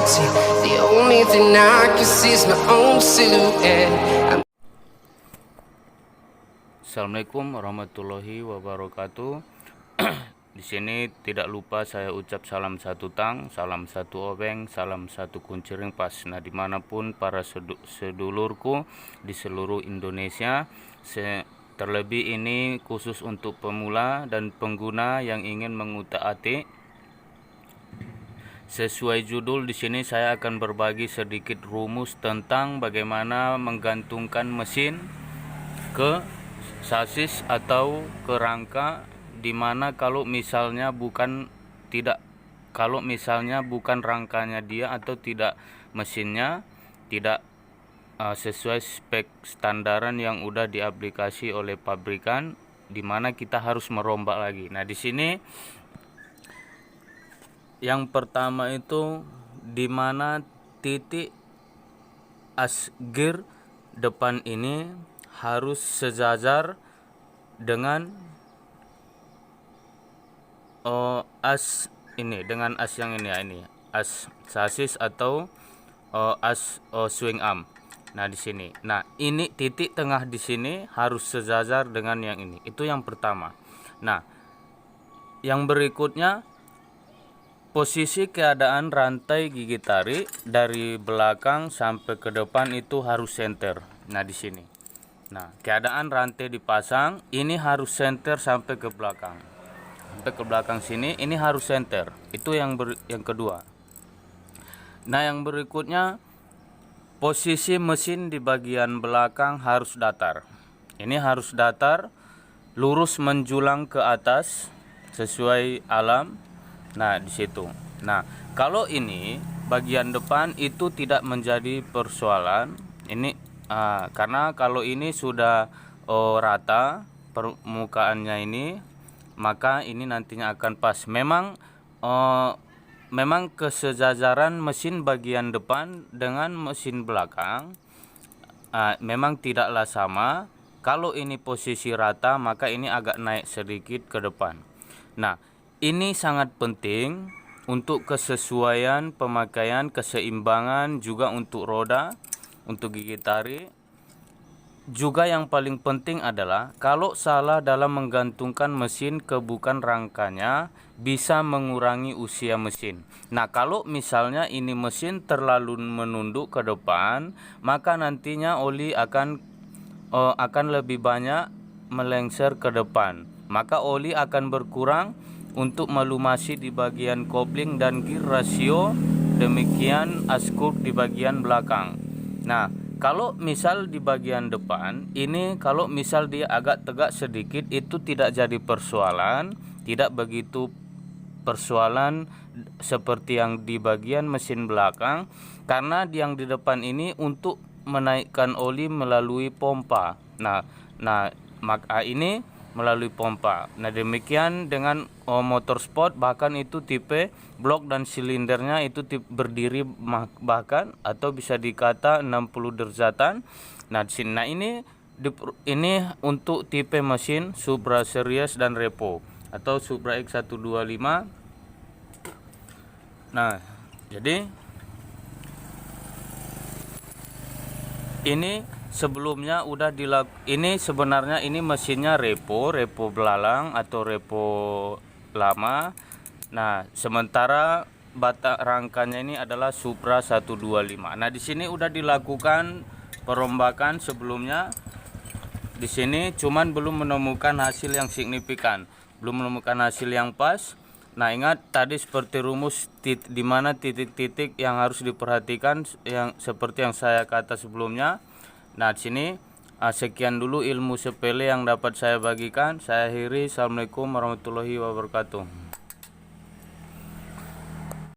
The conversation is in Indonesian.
empty. The only thing I can see is my own silhouette. Assalamualaikum warahmatullahi wabarakatuh. Di sini tidak lupa saya ucap salam satu tang, salam satu obeng, salam satu kunciring pas. Nah, dimanapun para sedulurku di seluruh Indonesia, terlebih ini khusus untuk pemula dan pengguna yang ingin mengutak-atik. Sesuai judul di sini saya akan berbagi sedikit rumus tentang bagaimana menggantungkan mesin ke sasis atau ke rangka, dimana kalau misalnya bukan rangkanya dia atau tidak mesinnya tidak sesuai spek standaran yang udah diaplikasi oleh pabrikan, dimana kita harus merombak lagi. Nah, di sini yang pertama itu dimana titik as gear depan ini harus sejajar dengan as ini, dengan as yang ini ya, ini as sasis atau as swing arm. Nah, di sini. Nah, ini titik tengah di sini harus sejajar dengan yang ini. Itu yang pertama. Nah, yang berikutnya posisi keadaan rantai gigi tarik dari belakang sampai ke depan itu harus center. Nah, di sini. Nah, keadaan rantai dipasang, ini harus center sampai ke belakang. Sampai ke belakang sini, ini harus center. Itu yang kedua. Nah, yang berikutnya, posisi mesin di bagian belakang harus datar. Ini harus datar, lurus menjulang ke atas sesuai alam. Nah, di situ. Nah, kalau ini bagian depan itu tidak menjadi persoalan. Ini karena kalau ini sudah rata permukaannya ini, maka ini nantinya akan pas. Memang kesejajaran mesin bagian depan dengan mesin belakang memang tidaklah sama. Kalau ini posisi rata, maka ini agak naik sedikit ke depan. Nah, ini sangat penting untuk kesesuaian pemakaian, keseimbangan juga untuk roda, untuk gigi tarik. Juga yang paling penting adalah kalau salah dalam menggantungkan mesin ke bukan rangkanya bisa mengurangi usia mesin. Nah, kalau misalnya ini mesin terlalu menunduk ke depan, maka nantinya oli akan lebih banyak melengsar ke depan. Maka oli akan berkurang untuk melumasi di bagian kopling dan gear ratio, demikian askur di bagian belakang. Nah, kalau misal di bagian depan ini, kalau misal dia agak tegak sedikit, itu tidak jadi persoalan, tidak begitu persoalan seperti yang di bagian mesin belakang, karena yang di depan ini untuk menaikkan oli melalui pompa. Nah, maka ini melalui pompa. Nah, demikian dengan motor sport, bahkan itu tipe blok dan silindernya itu berdiri bahkan atau bisa dikata 60 derajatan. Nah, di sini. Nah, ini untuk tipe mesin Supra Series dan Repo atau Supra X125. Nah, jadi ini sebelumnya udah ini sebenarnya ini mesinnya repo belalang atau repo lama. Nah, sementara batang rangkanya ini adalah Supra 125. Nah, di sini udah dilakukan perombakan sebelumnya. Di sini cuman belum menemukan hasil yang signifikan, belum menemukan hasil yang pas. Nah, ingat tadi seperti rumus di mana titik-titik yang harus diperhatikan yang seperti yang saya kata sebelumnya. Nah, di sini sekian dulu ilmu sepele yang dapat saya bagikan. Saya akhiri. Assalamualaikum warahmatullahi wabarakatuh.